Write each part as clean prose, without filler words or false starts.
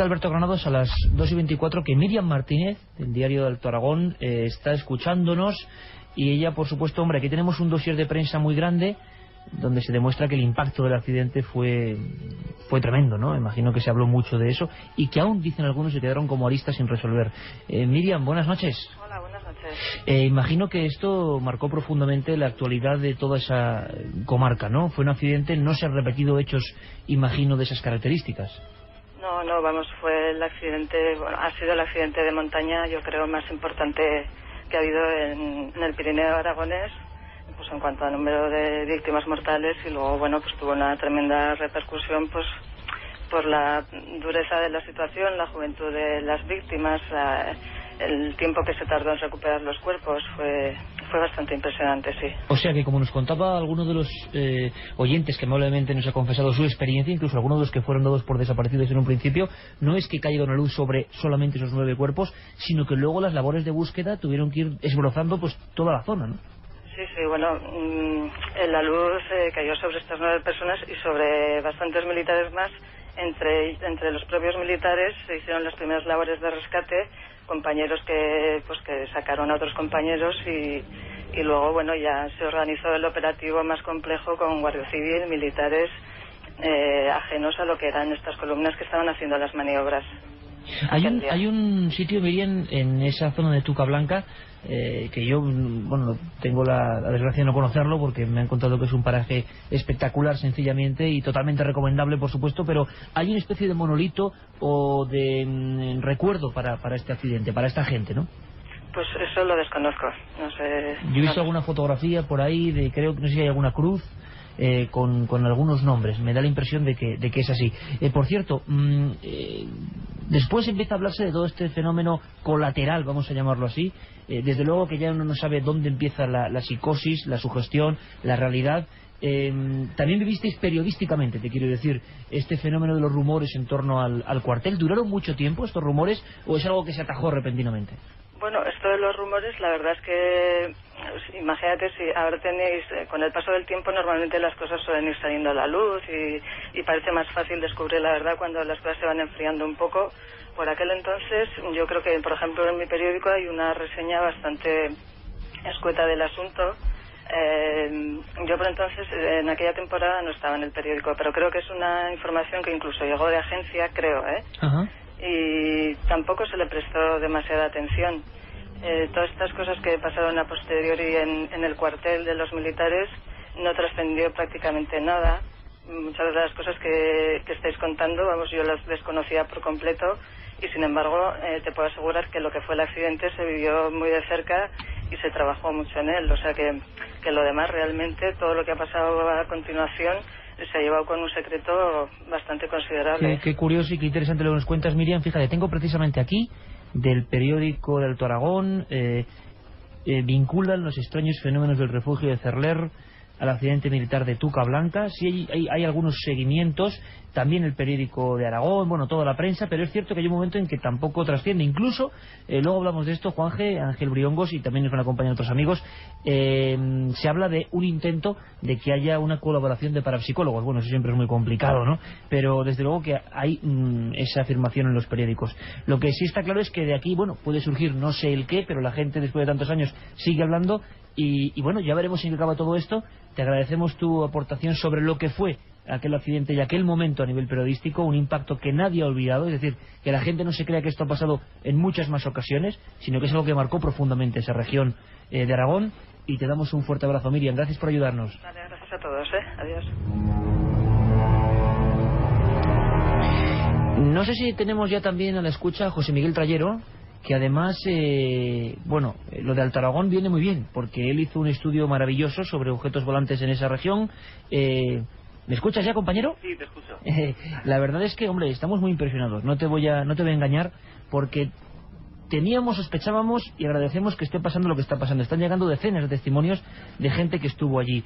Alberto Granados a las 2:24 que Miriam Martínez, del diario de Alto Aragón, está escuchándonos, y ella, por supuesto, hombre, aquí tenemos un dossier de prensa muy grande donde se demuestra que el impacto del accidente fue tremendo, ¿no? Imagino que se habló mucho de eso y que aún, dicen algunos, se quedaron como aristas sin resolver. Miriam, buenas noches. Hola, buenas noches. Imagino que esto marcó profundamente la actualidad de toda esa comarca, ¿no? Fue un accidente, no se han repetido hechos, imagino, de esas características. No, vamos, fue el accidente, bueno, ha sido el accidente de montaña, yo creo, más importante que ha habido en el Pirineo aragonés, pues en cuanto a número de víctimas mortales, y luego, bueno, pues tuvo una tremenda repercusión, pues por la dureza de la situación, la juventud de las víctimas, el tiempo que se tardó en recuperar los cuerpos, fue bastante impresionante, sí. O sea que, como nos contaba alguno de los oyentes que amablemente nos ha confesado su experiencia, incluso algunos de los que fueron dados por desaparecidos en un principio, no es que caiga una luz sobre solamente esos 9 cuerpos, sino que luego las labores de búsqueda tuvieron que ir esbrozando pues toda la zona, ¿no? Sí, bueno, la luz cayó sobre estas 9 personas y sobre bastantes militares más. Entre los propios militares se hicieron las primeras labores de rescate, compañeros que sacaron a otros compañeros, y luego, bueno, ya se organizó el operativo más complejo con Guardia Civil, militares ajenos a lo que eran estas columnas que estaban haciendo las maniobras. Hay un sitio, Miriam, en esa zona de Tuca Blanca, que yo, bueno, tengo la desgracia de no conocerlo, porque me han contado que es un paraje espectacular, sencillamente, y totalmente recomendable, por supuesto, pero hay una especie de monolito o de recuerdo para este accidente, para esta gente, ¿no? Pues eso lo desconozco, no sé. Yo he visto alguna fotografía por ahí, creo que no sé si hay alguna cruz con algunos nombres. Me da la impresión de que es así. Por cierto, después empieza a hablarse de todo este fenómeno colateral, vamos a llamarlo así. Desde luego que ya uno no sabe dónde empieza la psicosis, la sugestión, la realidad. También vivisteis periodísticamente, te quiero decir, este fenómeno de los rumores en torno al cuartel. ¿Duraron mucho tiempo estos rumores o es algo que se atajó repentinamente? Bueno, esto de los rumores, la verdad es que, imagínate, si ahora tenéis, con el paso del tiempo normalmente las cosas suelen ir saliendo a la luz y parece más fácil descubrir la verdad cuando las cosas se van enfriando un poco. Por aquel entonces, yo creo que, por ejemplo, en mi periódico hay una reseña bastante escueta del asunto. Yo por entonces, en aquella temporada no estaba en el periódico, pero creo que es una información que incluso llegó de agencia, creo, Ajá. Y tampoco se le prestó demasiada atención. Todas estas cosas que pasaron a posteriori en el cuartel de los militares no trascendió prácticamente nada. Muchas de las cosas que estáis contando, vamos, yo las desconocía por completo, y sin embargo te puedo asegurar que lo que fue el accidente se vivió muy de cerca y se trabajó mucho en él. O sea que lo demás, realmente todo lo que ha pasado a continuación se ha llevado con un secreto bastante considerable. Qué curioso y qué interesante lo que nos cuentas, Miriam. Fíjate, tengo precisamente aquí, del periódico de Alto Aragón, vinculan los extraños fenómenos del refugio de Cerler al accidente militar de Tuca Blanca. Sí, hay algunos seguimientos, también el periódico de Aragón, bueno, toda la prensa, pero es cierto que hay un momento en que tampoco trasciende. Incluso, luego hablamos de esto, Juanje, Ángel Briongos, y también nos van a acompañar otros amigos, se habla de un intento de que haya una colaboración de parapsicólogos. Bueno, eso siempre es muy complicado, ¿no? Pero desde luego que hay esa afirmación en los periódicos. Lo que sí está claro es que de aquí, bueno, puede surgir no sé el qué, pero la gente después de tantos años sigue hablando, y bueno, ya veremos en qué acaba todo esto. Te agradecemos tu aportación sobre lo que fue aquel accidente y aquel momento a nivel periodístico, un impacto que nadie ha olvidado, es decir, que la gente no se crea que esto ha pasado en muchas más ocasiones, sino que es algo que marcó profundamente esa región de Aragón. Y te damos un fuerte abrazo, Miriam, gracias por ayudarnos. Vale, gracias a todos, adiós. No sé si tenemos ya también a la escucha a José Miguel Trayero, que además, bueno, lo de Alto Aragón viene muy bien, porque él hizo un estudio maravilloso sobre objetos volantes en esa región. ¿Me escuchas ya, compañero? Sí, te escucho. La verdad es que, hombre, estamos muy impresionados, no te voy a engañar, porque sospechábamos y agradecemos que esté pasando lo que está pasando. Están llegando decenas de testimonios de gente que estuvo allí.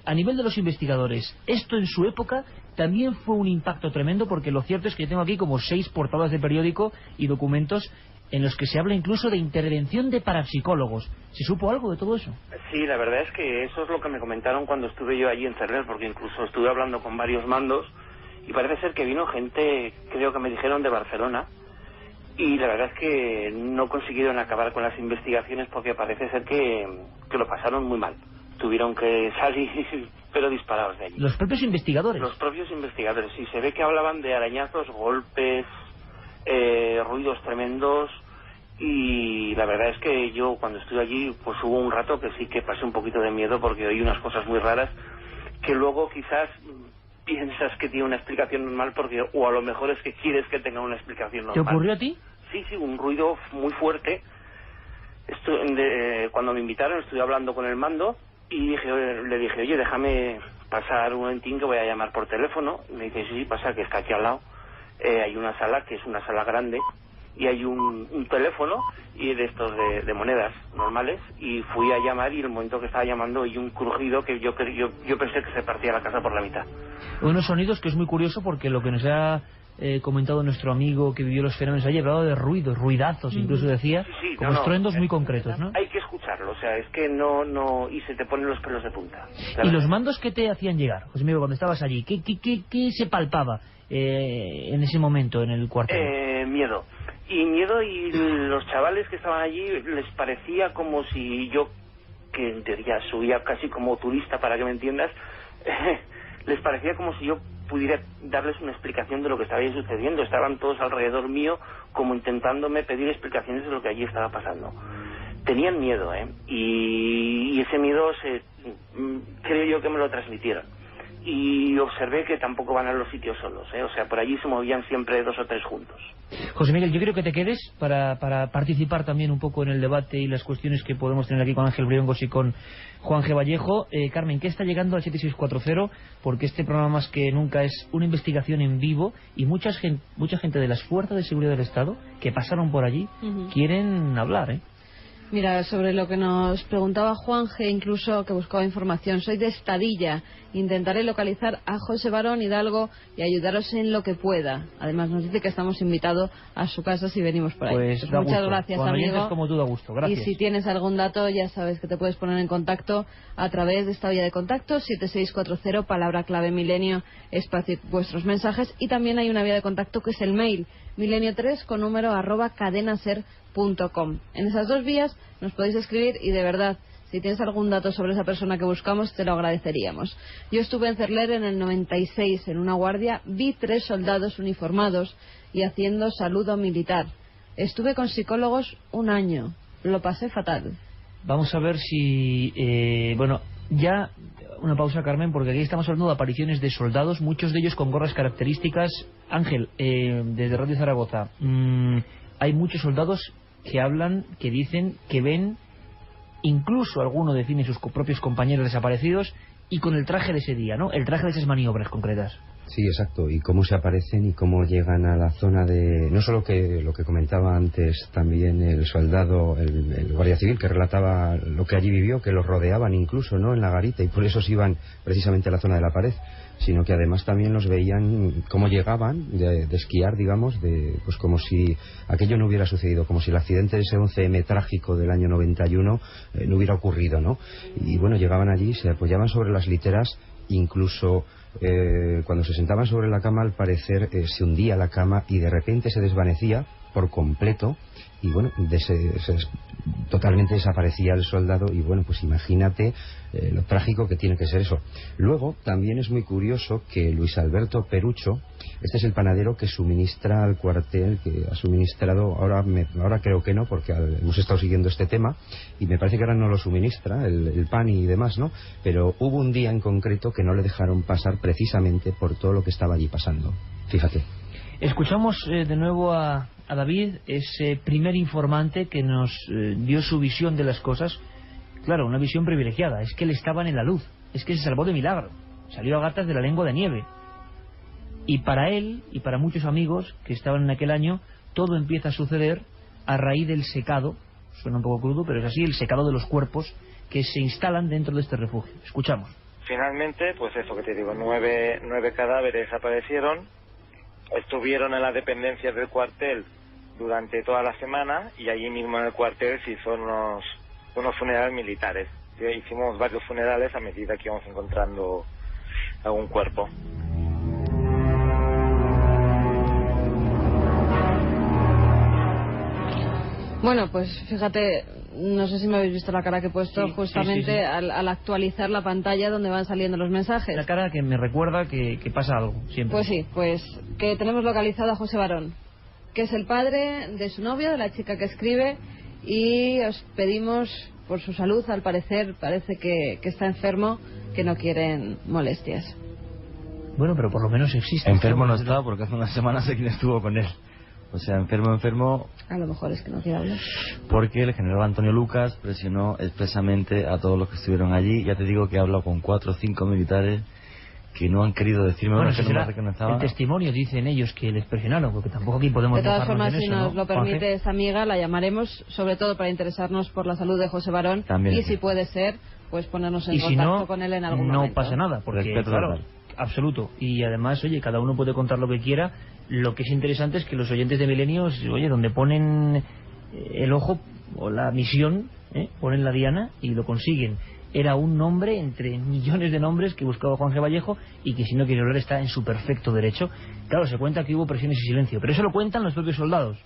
A nivel de los investigadores, esto en su época también fue un impacto tremendo, porque lo cierto es que yo tengo aquí como 6 portadas de periódico y documentos en los que se habla incluso de intervención de parapsicólogos. ¿Se supo algo de todo eso? Sí, la verdad es que eso es lo que me comentaron cuando estuve yo allí en Cerler, porque incluso estuve hablando con varios mandos y parece ser que vino gente, creo que me dijeron, de Barcelona, y la verdad es que no consiguieron acabar con las investigaciones porque parece ser que lo pasaron muy mal. Tuvieron que salir, pero disparados de allí. ¿Los propios investigadores? Los propios investigadores, sí. Se ve que hablaban de arañazos, golpes, ruidos tremendos, y la verdad es que yo cuando estuve allí, pues hubo un rato que sí que pasé un poquito de miedo porque oí unas cosas muy raras que luego quizás piensas que tiene una explicación normal porque, o a lo mejor es que quieres que tenga una explicación normal. ¿Te ocurrió a ti? Sí, un ruido muy fuerte. Cuando me invitaron estuve hablando con el mando y le dije, oye, déjame pasar un momentín que voy a llamar por teléfono. Y me dice, sí, pasa, que está aquí al lado. Hay una sala, que es una sala grande, y hay un teléfono y de estos de monedas normales, y fui a llamar, y en el momento que estaba llamando oí un crujido que yo pensé que se partía la casa por la mitad. Unos sonidos que es muy curioso porque lo que nos ha comentado nuestro amigo que vivió los fenómenos allí, hablado de ruidos, ruidazos, incluso decía, sí, como estruendos muy concretos, ¿no? Hay que escucharlo, o sea, es que no, y se te ponen los pelos de punta. ¿Y los mandos qué te hacían llegar, José Miguel, cuando estabas allí? ¿Qué se palpaba en ese momento en el cuartel? Miedo, y los chavales que estaban allí les parecía como si yo, que en teoría subía casi como turista, para que me entiendas, les parecía como si yo pudiera darles una explicación de lo que estaba ahí sucediendo. Estaban todos alrededor mío como intentándome pedir explicaciones de lo que allí estaba pasando. Tenían miedo, y ese miedo creo yo que me lo transmitieron. Y observé que tampoco van a los sitios solos, o sea, por allí se movían siempre 2 o 3 juntos. José Miguel, yo quiero que te quedes para participar también un poco en el debate y las cuestiones que podemos tener aquí con Ángel Briongos y con Juan G. Vallejo. Carmen, ¿qué está llegando al 7640? Porque este programa más que nunca es una investigación en vivo, y mucha gente de las fuerzas de seguridad del Estado que pasaron por allí quieren hablar, Mira, sobre lo que nos preguntaba Juan G., incluso que buscaba información, soy de Estadilla, intentaré localizar a José Barón Hidalgo y ayudaros en lo que pueda. Además nos dice que estamos invitados a su casa si venimos por ahí. Pues muchas gracias, amigo. Como tú, da gusto. Gracias. Y si tienes algún dato, ya sabes que te puedes poner en contacto a través de esta vía de contacto, 7640, palabra clave milenio, espacio vuestros mensajes, y también hay una vía de contacto que es el mail, milenio3 con número @cadenaser.com. En esas dos vías nos podéis escribir, y de verdad, si tienes algún dato sobre esa persona que buscamos, te lo agradeceríamos. Yo estuve en Cerler en el 96 en una guardia, vi 3 soldados uniformados y haciendo saludo militar. Estuve con psicólogos 1 año, lo pasé fatal. Vamos a ver si... ya una pausa, Carmen, porque aquí estamos hablando de apariciones de soldados, muchos de ellos con gorras características. Ángel, desde Radio Zaragoza, hay muchos soldados que hablan, que dicen, que ven, incluso alguno define sus propios compañeros desaparecidos, y con el traje de ese día, ¿no? El traje de esas maniobras concretas. Sí, exacto, y cómo se aparecen y cómo llegan a la zona de... No solo que lo que comentaba antes también el soldado, el guardia civil, que relataba lo que allí vivió, que los rodeaban incluso, ¿no?, en la garita, y por eso se iban precisamente a la zona de la pared, sino que además también los veían cómo llegaban de esquiar, digamos, pues como si aquello no hubiera sucedido, como si el accidente de ese 11M trágico del año 91 no hubiera ocurrido, ¿no? Y bueno, llegaban allí, se apoyaban sobre las literas, incluso cuando se sentaban sobre la cama, al parecer se hundía la cama y de repente se desvanecía por completo, y bueno, totalmente desaparecía el soldado. Y bueno, pues imagínate lo trágico que tiene que ser eso. Luego también es muy curioso que Luis Alberto Perucho, este es el panadero que suministra al cuartel, que ha suministrado, ahora creo que no, porque hemos estado siguiendo este tema y me parece que ahora no lo suministra, el pan y demás, ¿no? Pero hubo un día en concreto que no le dejaron pasar precisamente por todo lo que estaba allí pasando. Fíjate. Escuchamos de nuevo a David, ese primer informante que nos dio su visión de las cosas. Claro, una visión privilegiada. Es que él estaba en la luz, es que se salvó de milagro, salió a gatas de la lengua de nieve. Y para él y para muchos amigos que estaban en aquel año, todo empieza a suceder a raíz del secado, suena un poco crudo, pero es así, el secado de los cuerpos que se instalan dentro de este refugio. Escuchamos. Finalmente, pues eso que te digo, 9 cadáveres aparecieron. Estuvieron en las dependencias del cuartel durante toda la semana, y allí mismo en el cuartel se hizo unos funerales militares. Hicimos varios funerales a medida que íbamos encontrando algún cuerpo. Bueno, pues fíjate, no sé si me habéis visto la cara que he puesto justamente sí. Al actualizar la pantalla donde van saliendo los mensajes. La cara que me recuerda que pasa algo, siempre. Pues sí, pues que tenemos localizado a José Barón, que es el padre de su novia, de la chica que escribe, y os pedimos por su salud, al parecer, parece que está enfermo, que no quieren molestias. Bueno, pero por lo menos existe. Enfermo no está, porque hace unas semanas sé quién estuvo con él. O sea, enfermo... A lo mejor es que no quiere hablar. Porque el general Antonio Lucas presionó expresamente a todos los que estuvieron allí. Ya te digo que he hablado con 4 o 5 militares que no han querido decirme bueno, que no me reconocían. El testimonio, dicen ellos, que les presionaron, porque tampoco aquí podemos... De todas formas, en si eso, nos ¿no, lo permite Juanje? esta amiga, la llamaremos, sobre todo para interesarnos por la salud de José Barón. También y si puede ser, pues ponernos en y si contacto no, con él en algún no momento. pasa nada, porque Respeto claro, total. absoluto. Y además, oye, cada uno puede contar lo que quiera. Lo que es interesante es que los oyentes de Milenios, oye, donde ponen el ojo o la misión, ponen la diana y lo consiguen. Era un nombre entre millones de nombres que buscaba Juanje Vallejo y que si no quiere hablar está en su perfecto derecho. Claro, se cuenta que hubo presiones y silencio, pero eso lo cuentan los propios soldados.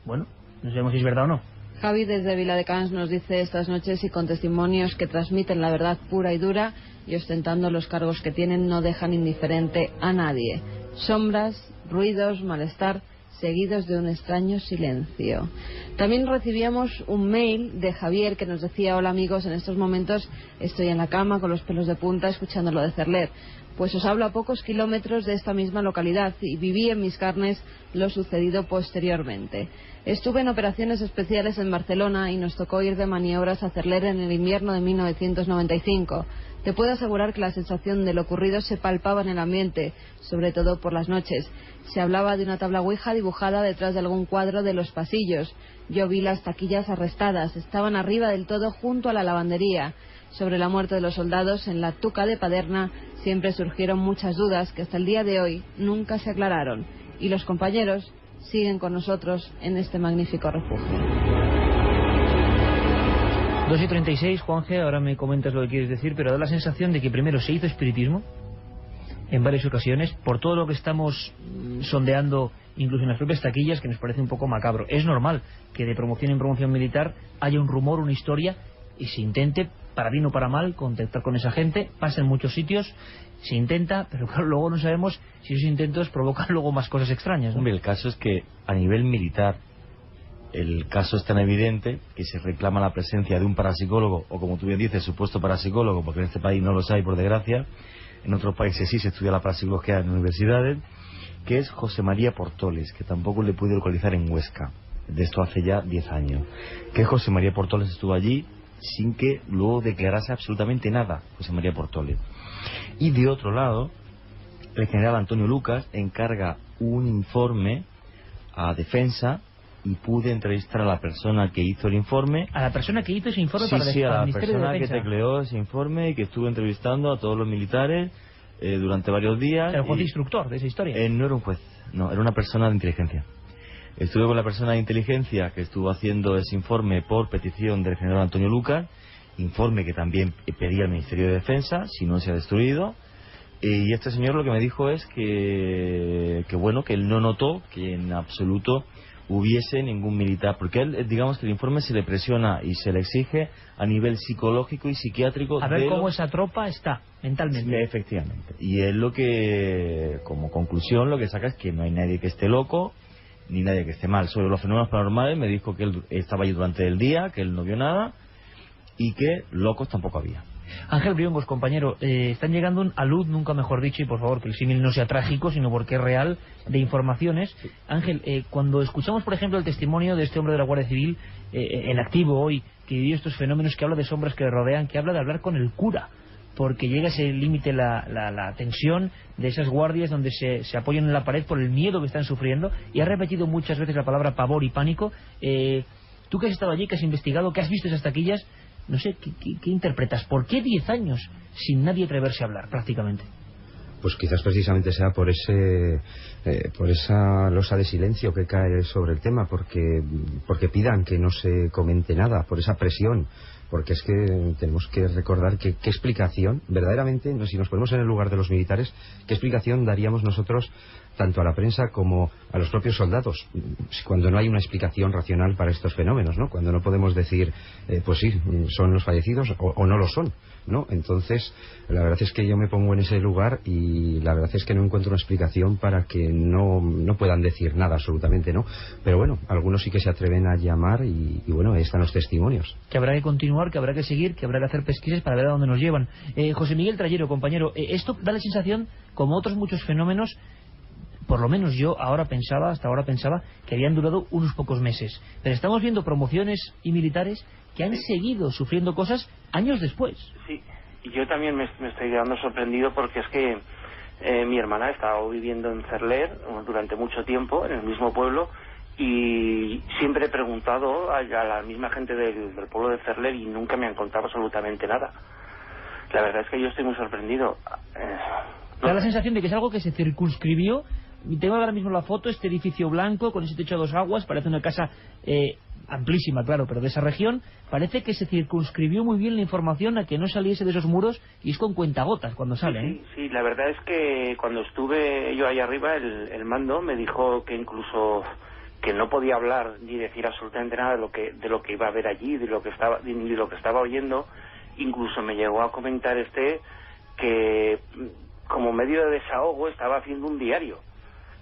Bueno, no sabemos si es verdad o no. Javi desde Viladecans nos dice estas noches, y con testimonios que transmiten la verdad pura y dura y ostentando los cargos que tienen, no dejan indiferente a nadie. Sombras, ruidos, malestar, seguidos de un extraño silencio. También recibíamos un mail de Javier que nos decía: hola amigos, en estos momentos estoy en la cama con los pelos de punta escuchando lo de Cerler. Pues os hablo a pocos kilómetros de esta misma localidad y viví en mis carnes lo sucedido posteriormente. Estuve en operaciones especiales en Barcelona y nos tocó ir de maniobras a Cerler en el invierno de 1995. Te puedo asegurar que la sensación de lo ocurrido se palpaba en el ambiente, sobre todo por las noches. Se hablaba de una tabla ouija dibujada detrás de algún cuadro de los pasillos. Yo vi las taquillas arrestadas, estaban arriba del todo junto a la lavandería. Sobre la muerte de los soldados en la Tuca de Paderna siempre surgieron muchas dudas que hasta el día de hoy nunca se aclararon. Y los compañeros siguen con nosotros en este magnífico refugio. 2:36, Juanje, ahora me comentas lo que quieres decir, pero da la sensación de que primero se hizo espiritismo en varias ocasiones, por todo lo que estamos sondeando, incluso en las propias taquillas, que nos parece un poco macabro. Es normal que de promoción en promoción militar haya un rumor, una historia, y se intente, para bien o para mal, contactar con esa gente. Pasa en muchos sitios, se intenta, pero claro, luego no sabemos si esos intentos provocan luego más cosas extrañas, ¿no? Hombre, el caso es que a nivel militar el caso es tan evidente que se reclama la presencia de un parapsicólogo, o como tú bien dices, supuesto parapsicólogo, porque en este país no los hay, por desgracia. En otros países sí se estudia la parapsicología en universidades, que es José María Portoles, que tampoco le pude localizar en Huesca. De esto hace ya 10 años. Que José María Portoles estuvo allí sin que luego declarase absolutamente nada, José María Portoles. Y de otro lado, el general Antonio Lucas encarga un informe a Defensa, y pude entrevistar a la persona que hizo el informe. A la persona que hizo ese informe Sí, para sí, a el la Ministerio de persona que Defensa. tecleó ese informe y que estuvo entrevistando a todos los militares durante varios días. El juez instructor de esa historia. No era un juez, no, era una persona de inteligencia. Estuve con la persona de inteligencia que estuvo haciendo ese informe por petición del general Antonio Lucas, informe que también pedía al Ministerio de Defensa, si no se ha destruido. Y este señor lo que me dijo es que bueno, que él no notó que en absoluto hubiese ningún militar, porque él, digamos que el informe se le presiona y se le exige a nivel psicológico y psiquiátrico. A ver cómo esa tropa está mentalmente. Efectivamente. Y él lo que, como conclusión, lo que saca es que no hay nadie que esté loco, ni nadie que esté mal. Sobre los fenómenos paranormales me dijo que él estaba allí durante el día, que él no vio nada, y que locos tampoco había. Ángel Briongos, compañero, están llegando a luz, nunca mejor dicho, y por favor que el símil no sea trágico, sino porque es real, de informaciones. Ángel, cuando escuchamos, por ejemplo, el testimonio de este hombre de la Guardia Civil, en activo hoy, que vivió estos fenómenos, que habla de sombras que le rodean, que habla de hablar con el cura, porque llega ese límite la tensión de esas guardias donde se apoyan en la pared por el miedo que están sufriendo, y ha repetido muchas veces la palabra pavor y pánico. Tú que has estado allí, que has investigado, que has visto esas taquillas, no sé, ¿qué interpretas? ¿Por qué 10 años sin nadie atreverse a hablar, prácticamente? Pues quizás precisamente sea por esa losa de silencio que cae sobre el tema, porque pidan que no se comente nada, por esa presión, porque es que tenemos que recordar que qué explicación, verdaderamente, si nos ponemos en el lugar de los militares, qué explicación daríamos nosotros tanto a la prensa como a los propios soldados, cuando no hay una explicación racional para estos fenómenos, ¿no? Cuando no podemos decir, pues sí, son los fallecidos o no lo son, ¿no? Entonces, la verdad es que yo me pongo en ese lugar y la verdad es que no encuentro una explicación para que no puedan decir nada, absolutamente, ¿no? Pero bueno, algunos sí que se atreven a llamar y bueno, ahí están los testimonios. Que habrá que continuar, que habrá que seguir, que habrá que hacer pesquisas para ver a dónde nos llevan. José Miguel Trayero, compañero, esto da la sensación, como otros muchos fenómenos, por lo menos yo hasta ahora pensaba que habían durado unos pocos meses. Pero estamos viendo promociones y militares que han seguido sufriendo cosas años después. Sí, y yo también me estoy quedando sorprendido porque es que mi hermana ha estado viviendo en Cerler durante mucho tiempo, en el mismo pueblo, y siempre he preguntado a la misma gente del pueblo de Cerler y nunca me han contado absolutamente nada. La verdad es que yo estoy muy sorprendido. Da la sensación de que es algo que se circunscribió. Tengo ahora mismo la foto, este edificio blanco con ese techo a dos aguas, parece una casa amplísima, claro, pero de esa región. Parece que se circunscribió muy bien la información a que no saliese de esos muros, y es con cuentagotas cuando sale. Sí, la verdad es que cuando estuve yo ahí arriba, el mando me dijo que incluso que no podía hablar ni decir absolutamente nada de lo que iba a ver allí, de lo que estaba oyendo. Incluso me llegó a comentar que como medio de desahogo estaba haciendo un diario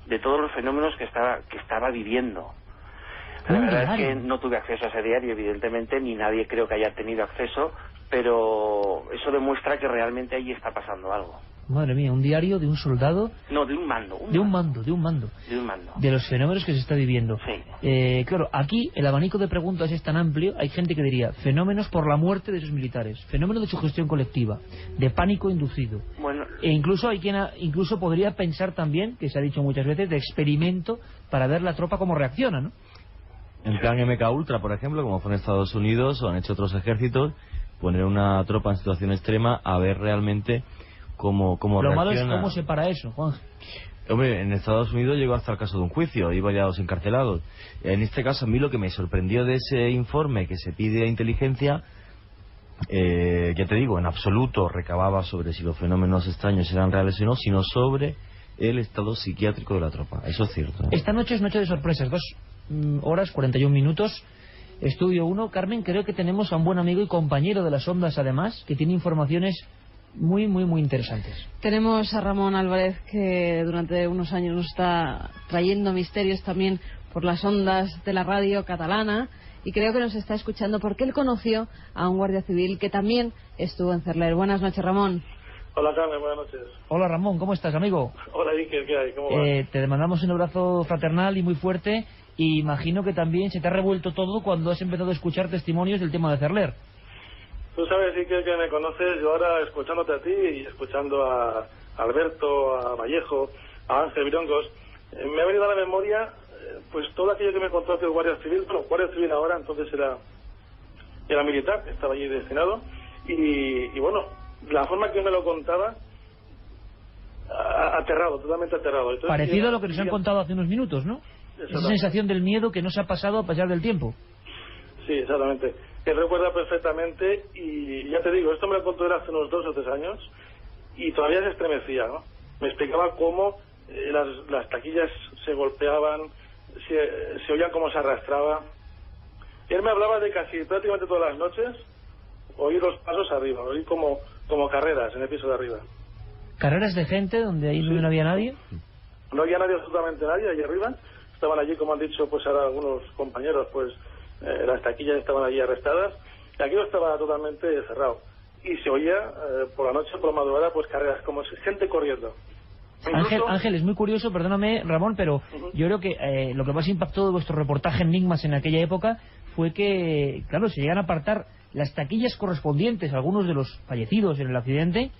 de todos los fenómenos que estaba viviendo. La verdad es que no tuve acceso a ese diario, evidentemente, ni nadie creo que haya tenido acceso, pero eso demuestra que realmente allí está pasando algo. Madre mía, un diario de un soldado. No, de un mando. De un mando. De los fenómenos que se está viviendo. Sí. Claro, aquí el abanico de preguntas es tan amplio, hay gente que diría fenómenos por la muerte de esos militares, fenómenos de sugestión colectiva, de pánico inducido. Bueno. E incluso hay quien incluso podría pensar también, que se ha dicho muchas veces, de experimento para ver la tropa cómo reacciona, ¿no? En plan MK Ultra, por ejemplo, como fue en Estados Unidos o han hecho otros ejércitos, poner una tropa en situación extrema a ver realmente cómo lo reacciona. malo es cómo se para eso, Juan. Hombre, en Estados Unidos llegó hasta el caso de un juicio, hay varios encarcelados. En este caso, a mí lo que me sorprendió de ese informe que se pide a inteligencia, ya te digo, en absoluto recababa sobre si los fenómenos extraños eran reales o no, sino sobre el estado psiquiátrico de la tropa. Eso es cierto. Esta noche es noche de sorpresas, 2 horas 41 minutos. Estudio 1. Carmen, creo que tenemos a un buen amigo y compañero de las ondas, además, que tiene informaciones muy interesantes. Tenemos a Ramón Álvarez, que durante unos años nos está trayendo misterios también por las ondas de la radio catalana, y creo que nos está escuchando porque él conoció a un guardia civil que también estuvo en Cerler. Buenas noches, Ramón. Hola, Carmen, buenas noches. Hola, Ramón, ¿cómo estás, amigo? Hola, Iker, ¿qué hay? ¿Cómo vas? Te mandamos un abrazo fraternal y muy fuerte, y imagino que también se te ha revuelto todo cuando has empezado a escuchar testimonios del tema de Cerler. Tú sabes, Iker, que me conoces, yo ahora escuchándote a ti y escuchando a Alberto, a Vallejo, a Ángel Virongos, me ha venido a la memoria pues todo aquello que me contó el guardia civil. Bueno, guardia civil ahora, entonces era militar, estaba allí destinado, y bueno, la forma que me lo contaba, aterrado, totalmente aterrado. Entonces, parecido a lo que nos han contado hace unos minutos, ¿no? Esa sensación del miedo que no se ha pasado a pesar del tiempo. Sí, exactamente. Él recuerda perfectamente, y ya te digo, esto me lo contó él hace unos 2 o 3 años y todavía se estremecía, ¿no? Me explicaba cómo las taquillas se golpeaban, se oían cómo se arrastraba. Él me hablaba de casi prácticamente todas las noches oír los pasos arriba, oír como carreras en el piso de arriba. ¿Carreras de gente donde ahí no había nadie? No había nadie, absolutamente nadie, allí arriba. Estaban allí, como han dicho pues ahora algunos compañeros, pues las taquillas estaban allí arrestadas, y aquello estaba totalmente cerrado. Y se oía por la noche, por la madrugada, pues carreras, como gente corriendo. Ángel, es muy curioso, perdóname, Ramón, pero yo creo que lo que más impactó de vuestro reportaje Enigmas en aquella época fue que, claro, se llegan a apartar las taquillas correspondientes a algunos de los fallecidos en el accidente,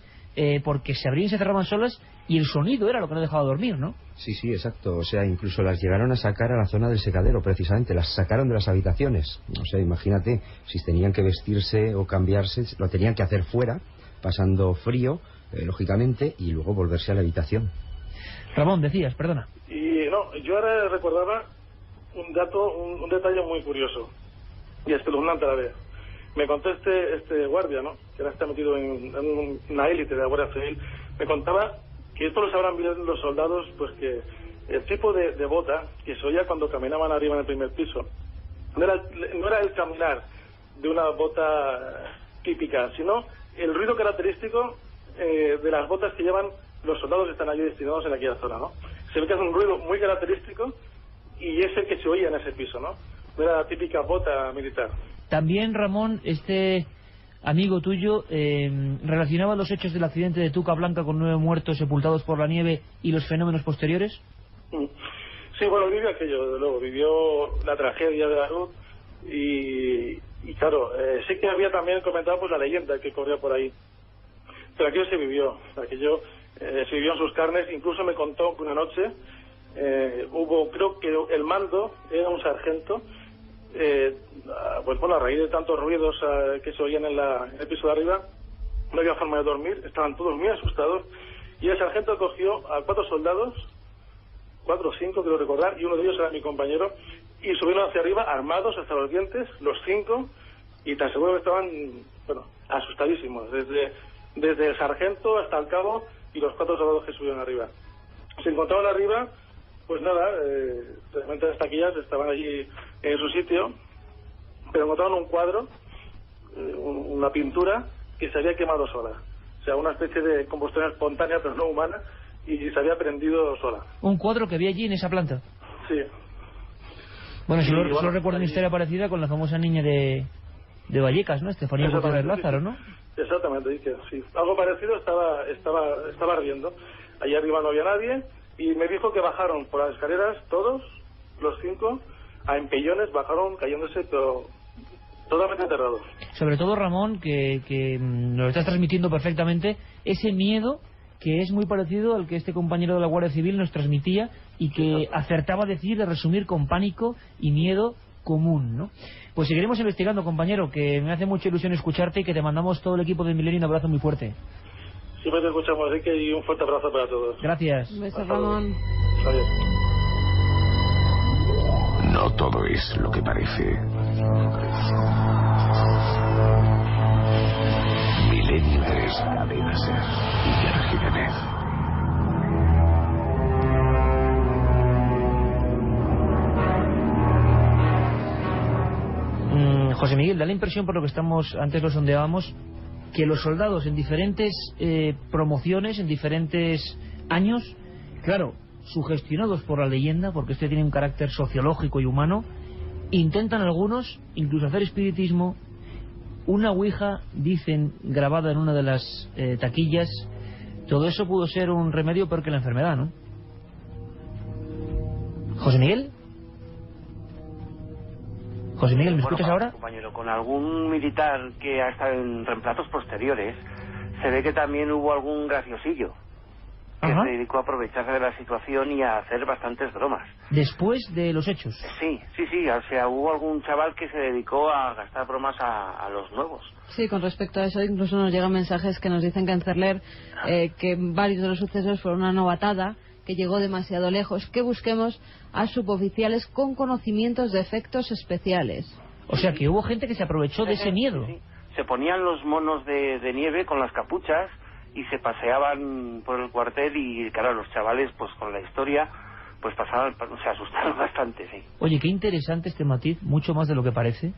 porque se abrían y se cerraban solas, y el sonido era lo que no dejaba dormir, ¿no? Sí, exacto. O sea, incluso las llegaron a sacar a la zona del secadero, precisamente. Las sacaron de las habitaciones. O sea, imagínate, si tenían que vestirse o cambiarse, lo tenían que hacer fuera, pasando frío, lógicamente, y luego volverse a la habitación. Ramón, decías, perdona. Y no, yo ahora recordaba un detalle muy curioso y espeluznante a la vez. Me contó este guardia, ¿no?, que ahora está metido en una élite de la Guardia Civil, me contaba que esto lo sabrán bien los soldados, pues que el tipo de bota que se oía cuando caminaban arriba en el primer piso no era el caminar de una bota típica, sino el ruido característico de las botas que llevan los soldados que están allí destinados en aquella zona, ¿no? Se ve que es un ruido muy característico y es el que se oía en ese piso, ¿no? No era la típica bota militar. También, Ramón, este amigo tuyo relacionaba los hechos del accidente de Tuca Blanca con 9 muertos sepultados por la nieve y los fenómenos posteriores. Sí, bueno, vivió aquello, desde luego, vivió la tragedia de la luz y claro, sí que había también comentado pues la leyenda que corría por ahí, pero aquello se vivió en sus carnes. Incluso me contó que una noche creo que el mando era un sargento, pues bueno, a raíz de tantos ruidos que se oían en el piso de arriba, no había forma de dormir, estaban todos muy asustados, y el sargento cogió a 4 soldados, 4 o 5 quiero recordar, y uno de ellos era mi compañero, y subieron hacia arriba armados hasta los dientes, los 5, y tan seguro que estaban, bueno, asustadísimos, desde el sargento hasta el cabo y los 4 soldados que subieron arriba. Se encontraban arriba, pues nada, realmente las taquillas estaban allí en su sitio, pero encontraron un cuadro, una pintura que se había quemado sola, o sea, una especie de combustión espontánea pero no humana, y se había prendido sola. Un cuadro que había allí en esa planta. Sí. Bueno, solo recuerdo una historia parecida con la famosa niña de Vallecas, ¿no? Estefanía Gutiérrez Lázaro, ¿no? Exactamente, sí. Algo parecido estaba ardiendo. Allí arriba no había nadie, y me dijo que bajaron por las escaleras todos, los 5, a empellones, bajaron cayéndose, pero totalmente aterrados. Sobre todo, Ramón, que nos estás transmitiendo perfectamente ese miedo que es muy parecido al que este compañero de la Guardia Civil nos transmitía y que acertaba a decir, de resumir con pánico y miedo común, ¿no? Pues seguiremos investigando, compañero, que me hace mucha ilusión escucharte y que te mandamos todo el equipo de Milenio un abrazo muy fuerte. Siempre te escuchamos, así que y un fuerte abrazo para todos. Gracias. Un beso, Ramón. Adiós. No todo es lo que parece. Milenio 3, Cadena Ser, Iker Jiménez. José Miguel, da la impresión, por lo que antes lo sondeábamos, que los soldados en diferentes promociones, en diferentes años, claro, sugestionados por la leyenda, porque esto tiene un carácter sociológico y humano, intentan algunos incluso hacer espiritismo. Una ouija, dicen, grabada en una de las taquillas. Todo eso pudo ser un remedio peor que la enfermedad, ¿no? ¿José Miguel? José Miguel, ¿me escuchas ahora? Compañero, con algún militar que ha estado en reemplazos posteriores, se ve que también hubo algún graciosillo que se dedicó a aprovecharse de la situación y a hacer bastantes bromas. ¿Después de los hechos? Sí, o sea, hubo algún chaval que se dedicó a gastar bromas a los nuevos. Sí, con respecto a eso incluso nos llegan mensajes que nos dicen que en Cerler que varios de los sucesos fueron una novatada, que llegó demasiado lejos, que busquemos a suboficiales con conocimientos de efectos especiales. O sea, que hubo gente que se aprovechó de ese miedo. Sí. Se ponían los monos de nieve con las capuchas y se paseaban por el cuartel y, claro, los chavales, pues con la historia, pues se asustaron bastante, sí. Oye, qué interesante este matiz, mucho más de lo que parece,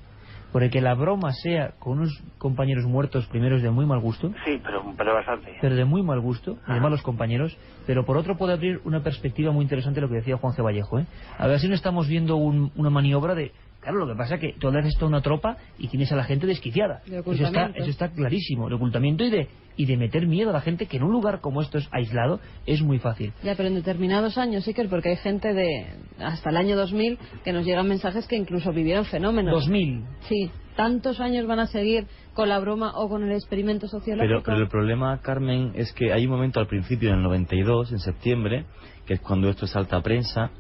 porque que la broma sea con unos compañeros muertos, primero es de muy mal gusto. Sí, pero bastante. Pero de muy mal gusto, de malos compañeros, pero por otro puede abrir una perspectiva muy interesante lo que decía Juan C. Vallejo, ¿eh? A ver si no estamos viendo una maniobra de... Claro, lo que pasa es que tú haces toda una tropa y tienes a la gente desquiciada. Eso está clarísimo, el ocultamiento y de meter miedo a la gente, que en un lugar como esto es aislado, es muy fácil. Ya, pero en determinados años, sí, porque hay gente de hasta el año 2000 que nos llegan mensajes que incluso vivieron fenómenos. 2000. Sí, tantos años van a seguir con la broma o con el experimento sociológico. Pero el problema, Carmen, es que hay un momento al principio, en el 92, en septiembre, que es cuando esto salta a prensa,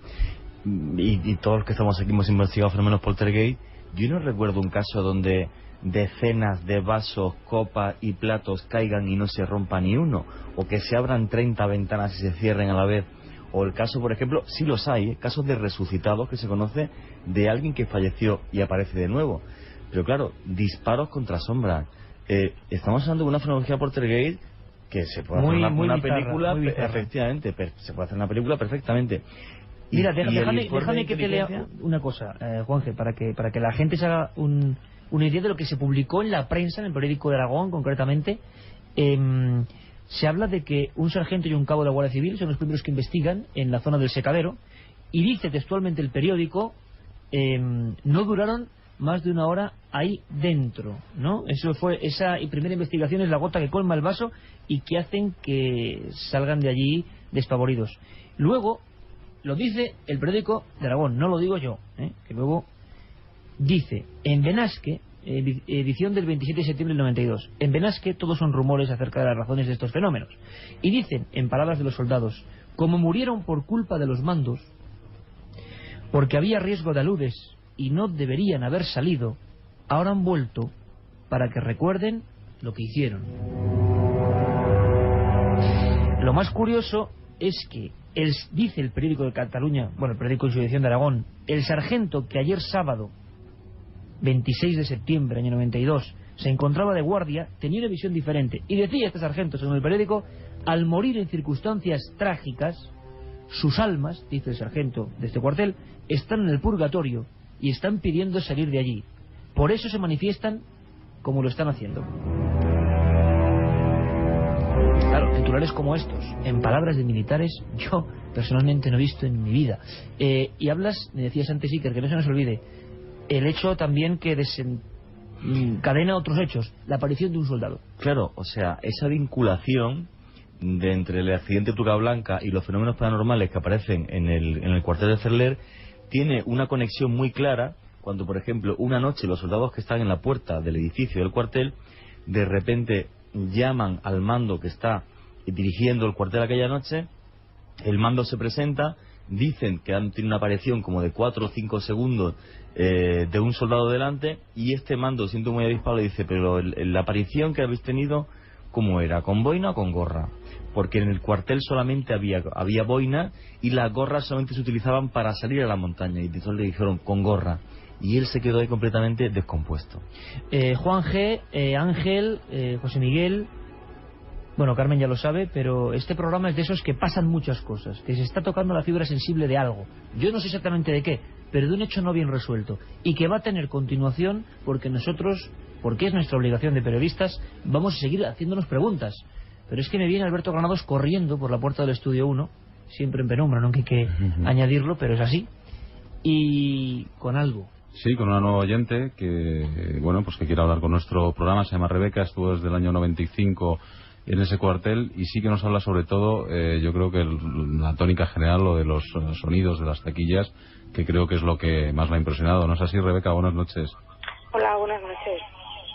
y todos los que estamos aquí hemos investigado fenómenos poltergeist. Yo no recuerdo un caso donde decenas de vasos, copas y platos caigan y no se rompa ni uno, o que se abran 30 ventanas y se cierren a la vez. O el caso, por ejemplo, sí los hay, casos de resucitados que se conoce de alguien que falleció y aparece de nuevo. Pero claro, disparos contra sombras. Estamos hablando de una fenomenología poltergeist que se puede hacer una película, efectivamente, se puede hacer una película perfectamente. Mira, déjame que te lea una cosa, Juanje, para que la gente se haga una idea de lo que se publicó en la prensa, en el periódico de Aragón, concretamente. Se habla de que un sargento y un cabo de la Guardia Civil son los primeros que investigan en la zona del Secadero, y dice textualmente el periódico, no duraron más de una hora ahí dentro, ¿no? Esa primera investigación es la gota que colma el vaso y que hacen que salgan de allí despavoridos. Luego, lo dice el periódico de Aragón, no lo digo yo, que luego dice, en Benasque, edición del 27 de septiembre del 92, en Benasque todos son rumores acerca de las razones de estos fenómenos. Y dicen, en palabras de los soldados, como murieron por culpa de los mandos, porque había riesgo de aludes y no deberían haber salido, ahora han vuelto para que recuerden lo que hicieron. Lo más curioso es que dice el periódico de Cataluña, bueno, el periódico en su edición de Aragón, el sargento que ayer sábado 26 de septiembre año 92 se encontraba de guardia tenía una visión diferente, y decía este sargento, según el periódico, al morir en circunstancias trágicas, sus almas, dice el sargento de este cuartel, están en el purgatorio y están pidiendo salir de allí. Por eso se manifiestan como lo están haciendo. Claro, titulares como estos, en palabras de militares, yo personalmente no he visto en mi vida. Y hablas, me decías antes, Iker, que no se nos olvide, el hecho también que desencadena otros hechos, la aparición de un soldado. Claro, o sea, esa vinculación de entre el accidente Tuca Blanca y los fenómenos paranormales que aparecen en el cuartel de Cerler tiene una conexión muy clara cuando, por ejemplo, una noche los soldados que están en la puerta del edificio del cuartel de repente llaman al mando que está dirigiendo el cuartel aquella noche, el mando se presenta, dicen que han tenido una aparición como de 4 o 5 segundos de un soldado delante, y este mando, siento muy avispado, le dice, pero la aparición que habéis tenido, ¿cómo era? ¿Con boina o con gorra? Porque en el cuartel solamente había boina y las gorras solamente se utilizaban para salir a la montaña, y entonces le dijeron con gorra, y él se quedó ahí completamente descompuesto. Juan G, Ángel, José Miguel, bueno, Carmen ya lo sabe, pero este programa es de esos que pasan muchas cosas, que se está tocando la fibra sensible de algo, yo no sé exactamente de qué, pero de un hecho no bien resuelto, y que va a tener continuación porque nosotros, porque es nuestra obligación de periodistas, vamos a seguir haciéndonos preguntas. Pero es que me viene Alberto Granados corriendo por la puerta del estudio 1, siempre en penumbra, no hay que añadirlo, pero es así, y con algo. Sí, con una nueva oyente que, bueno, pues que quiere hablar con nuestro programa. Se llama Rebeca, estuvo desde el año 95 en ese cuartel y sí que nos habla sobre todo, yo creo que la tónica general, lo de los sonidos de las taquillas, que creo que es lo que más la ha impresionado. ¿No es así, Rebeca? Buenas noches. Hola, buenas noches.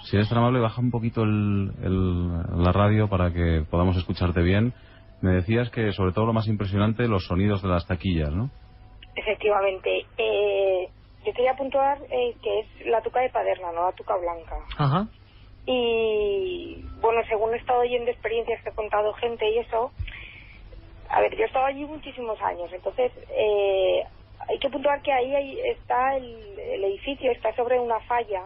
Si eres tan amable, baja un poquito la radio para que podamos escucharte bien. Me decías que sobre todo lo más impresionante, los sonidos de las taquillas, ¿no? Efectivamente. Yo quería puntuar que es la Tuca de Paderna, no la Tuca Blanca. Ajá. Y bueno, según he estado oyendo experiencias que ha contado gente y eso, a ver, yo he estado allí muchísimos años, entonces hay que puntuar que ahí está el edificio, está sobre una falla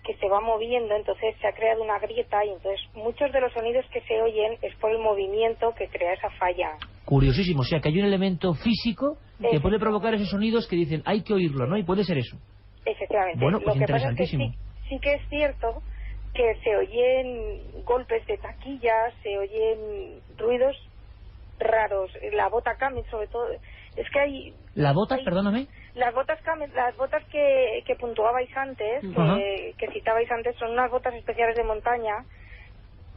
que se va moviendo, entonces se ha creado una grieta y entonces muchos de los sonidos que se oyen es por el movimiento que crea esa falla. Curiosísimo, o sea que hay un elemento físico que puede provocar esos sonidos que dicen hay que oírlo, ¿no? Y puede ser eso. Efectivamente. Bueno, pues lo que pasa es que sí que es cierto que se oyen golpes de taquillas, se oyen ruidos raros, la bota Camet sobre todo, es que hay... ¿La bota, perdóname? Las botas Camet, las botas que puntuabais antes, que citabais antes, son unas botas especiales de montaña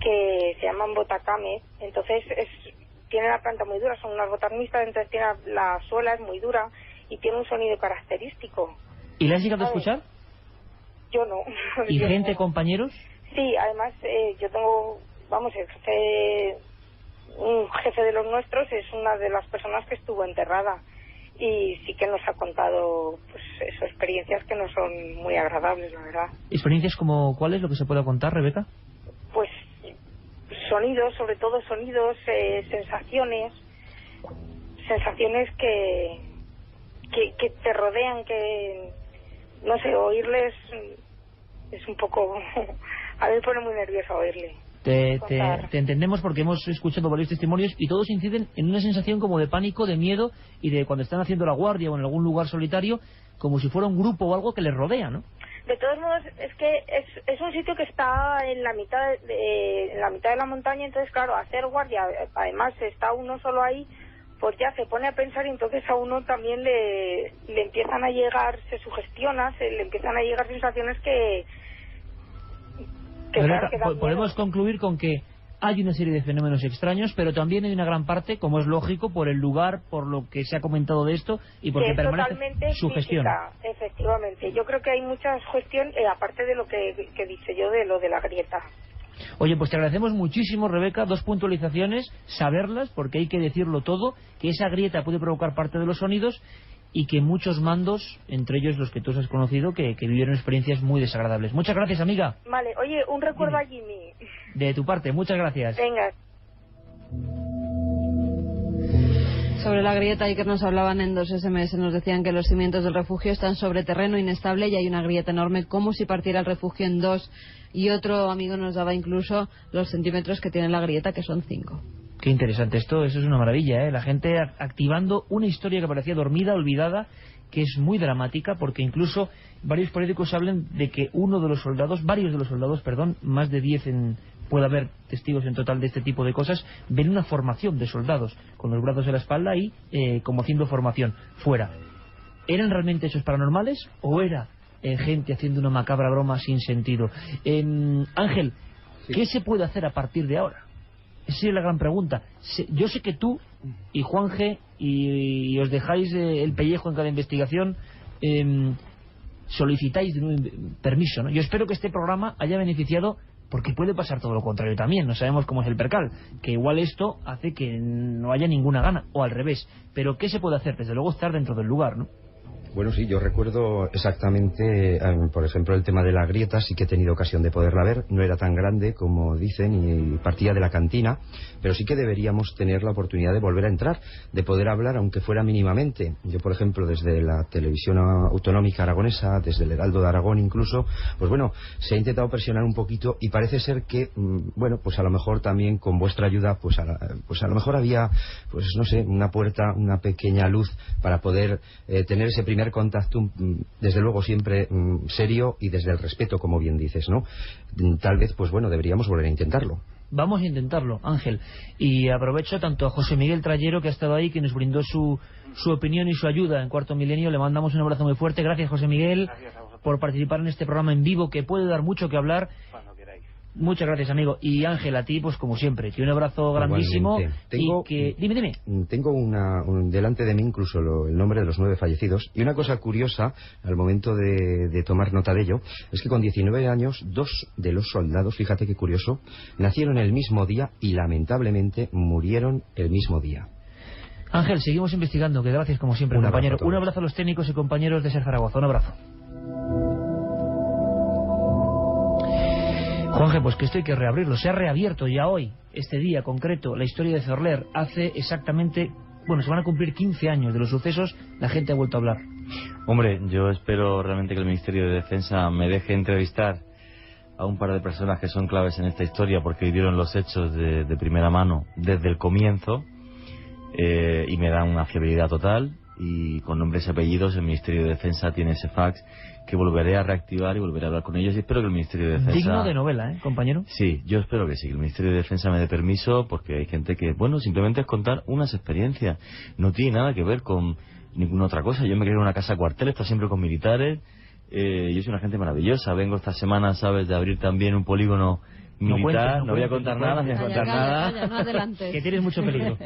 que se llaman bota Camet, entonces tiene la planta muy dura, son unas botas mixtas, entonces la suela es muy dura y tiene un sonido característico. ¿Y la has llegado a escuchar? Yo no. ¿Y yo gente, no. compañeros? Sí, además yo tengo, vamos, un jefe de los nuestros es una de las personas que estuvo enterrada y sí que nos ha contado pues eso, experiencias que no son muy agradables, la verdad. ¿Experiencias como cuáles, lo que se pueda contar, Rebeca? Pues sonidos, sobre todo sonidos, sensaciones que te rodean, que no sé, oírles es un poco... a mí me pone muy nerviosa oírle. Te entendemos porque hemos escuchado varios testimonios y todos inciden en una sensación como de pánico, de miedo y de cuando están haciendo la guardia o en algún lugar solitario, como si fuera un grupo o algo que les rodea, ¿no? De todos modos, es que es un sitio que está en la mitad de la montaña, entonces claro, hacer guardia, además está uno solo ahí, pues ya se pone a pensar y entonces a uno también le empiezan a llegar, se sugestiona, le empiezan a llegar sensaciones que podemos concluir con que hay una serie de fenómenos extraños, pero también hay una gran parte, como es lógico, por el lugar, por lo que se ha comentado de esto y porque permanece su gestión. Efectivamente, yo creo que hay mucha gestión, aparte de lo que dice yo de lo de la grieta. Oye, pues te agradecemos muchísimo, Rebeca, 2 puntualizaciones, saberlas, porque hay que decirlo todo, que esa grieta puede provocar parte de los sonidos y que muchos mandos, entre ellos los que tú has conocido, que vivieron experiencias muy desagradables. Muchas gracias, amiga. Vale, oye, un recuerdo a Jimmy. De tu parte, muchas gracias. Venga. Sobre la grieta, y que nos hablaban en 2 SMS, nos decían que los cimientos del refugio están sobre terreno inestable y hay una grieta enorme, como si partiera el refugio en 2. Y otro amigo nos daba incluso los centímetros que tiene la grieta, que son 5. Qué interesante esto, eso es una maravilla, ¿eh? La gente activando una historia que parecía dormida, olvidada, que es muy dramática, porque incluso varios periódicos hablan de que varios de los soldados, más de 10 puede haber testigos en total de este tipo de cosas, ven una formación de soldados con los brazos en la espalda y como haciendo formación fuera. ¿Eran realmente hechos paranormales o era gente haciendo una macabra broma sin sentido? Ángel, sí. ¿Qué se puede hacer a partir de ahora? Esa es la gran pregunta. Yo sé que tú y Juanje y os dejáis el pellejo en cada investigación, solicitáis de nuevo permiso, ¿no? Yo espero que este programa haya beneficiado, porque puede pasar todo lo contrario también, no sabemos cómo es el percal, que igual esto hace que no haya ninguna gana, o al revés. Pero ¿qué se puede hacer? Desde luego estar dentro del lugar, ¿no? Bueno, sí, yo recuerdo exactamente, por ejemplo, el tema de la grieta, sí que he tenido ocasión de poderla ver, no era tan grande como dicen y partía de la cantina, pero sí que deberíamos tener la oportunidad de volver a entrar, de poder hablar, aunque fuera mínimamente. Yo, por ejemplo, desde la televisión autonómica aragonesa, desde el Heraldo de Aragón incluso, pues bueno, se ha intentado presionar un poquito y parece ser que, bueno, pues a lo mejor también con vuestra ayuda, pues a lo mejor había, pues no sé, una puerta, una pequeña luz para poder tener ese primer contacto, desde luego siempre serio y desde el respeto, como bien dices, ¿no? Tal vez, pues bueno, deberíamos volver a intentarlo. Vamos a intentarlo, Ángel. Y aprovecho tanto a José Miguel Trayero, que ha estado ahí, que nos brindó su opinión y su ayuda en Cuarto Milenio. Le mandamos un abrazo muy fuerte. Gracias, José Miguel, por participar en este programa en vivo, que puede dar mucho que hablar. Muchas gracias, amigo. Y Ángel, a ti, pues como siempre, que un abrazo grandísimo. Dime. Tengo delante de mí incluso el nombre de los 9 fallecidos. Y una cosa curiosa, al momento de tomar nota de ello, es que con 19 años, 2 de los soldados, fíjate qué curioso, nacieron el mismo día y lamentablemente murieron el mismo día. Ángel, seguimos investigando, que gracias como siempre, compañero. Un abrazo a los técnicos y compañeros de Ser Zaragoza. Un abrazo. Juanje, pues que esto hay que reabrirlo. Se ha reabierto ya hoy, este día concreto, la historia de Cerler. Hace exactamente, se van a cumplir 15 años de los sucesos. La gente ha vuelto a hablar. Hombre, yo espero realmente que el Ministerio de Defensa me deje entrevistar a un par de personas que son claves en esta historia, porque vivieron los hechos de primera mano desde el comienzo, y me dan una fiabilidad total. Y con nombres y apellidos el Ministerio de Defensa tiene ese fax que volveré a reactivar y volveré a hablar con ellos, y espero que el Ministerio de Defensa... Digno de novela, compañero. Sí, yo espero que sí, que el Ministerio de Defensa me dé permiso, porque hay gente que, simplemente es contar unas experiencias, no tiene nada que ver con ninguna otra cosa. Yo me crié en una casa cuartel, está siempre con militares, yo soy una gente maravillosa. Vengo esta semana, ¿sabes?, de abrir también un polígono militar. No voy a contar nada, no adelante. Que tienes mucho peligro.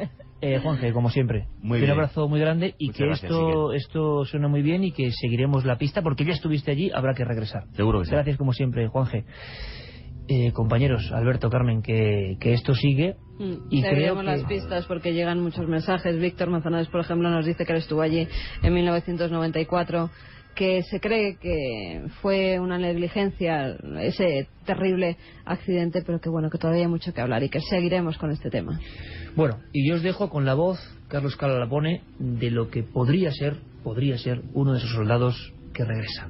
Juanje, como siempre, un abrazo muy grande y muchas gracias, esto suena muy bien, y que seguiremos la pista, porque ya estuviste allí, habrá que regresar. Seguro que sí. Gracias como siempre, Juanje. Compañeros, Alberto, Carmen, que esto sigue. Y seguiremos las pistas porque llegan muchos mensajes. Víctor Manzanares, por ejemplo, nos dice que él estuvo allí en 1994, que se cree que fue una negligencia ese terrible accidente, pero que que todavía hay mucho que hablar y que seguiremos con este tema. Bueno, y yo os dejo con la voz, Carlos Cala la pone, de lo que podría ser uno de esos soldados que regresa.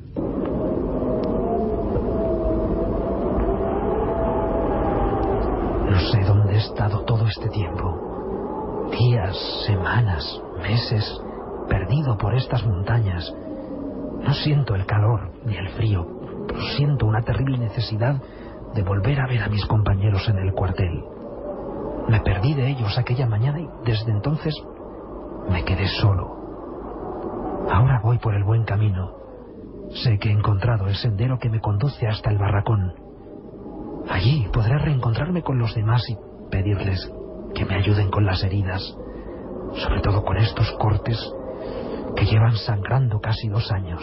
No sé dónde he estado todo este tiempo. Días, semanas, meses, perdido por estas montañas. No siento el calor ni el frío, pero siento una terrible necesidad de volver a ver a mis compañeros en el cuartel. Me perdí de ellos aquella mañana y desde entonces me quedé solo. Ahora voy por el buen camino. Sé que he encontrado el sendero que me conduce hasta el barracón. Allí podré reencontrarme con los demás y pedirles que me ayuden con las heridas, sobre todo con estos cortes que llevan sangrando casi 2 años.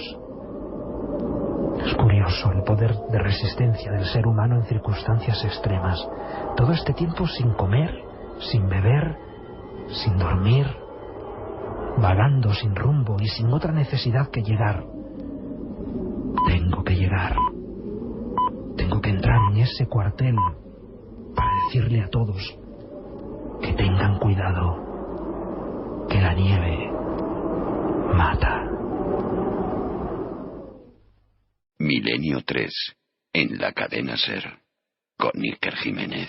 Es curioso el poder de resistencia del ser humano en circunstancias extremas. Todo este tiempo sin comer, sin beber, sin dormir, vagando sin rumbo y sin otra necesidad que llegar. Tengo que llegar. Tengo que entrar en ese cuartel para decirle a todos que tengan cuidado, que la nieve mata. Milenio 3, en la cadena SER, con Iker Jiménez.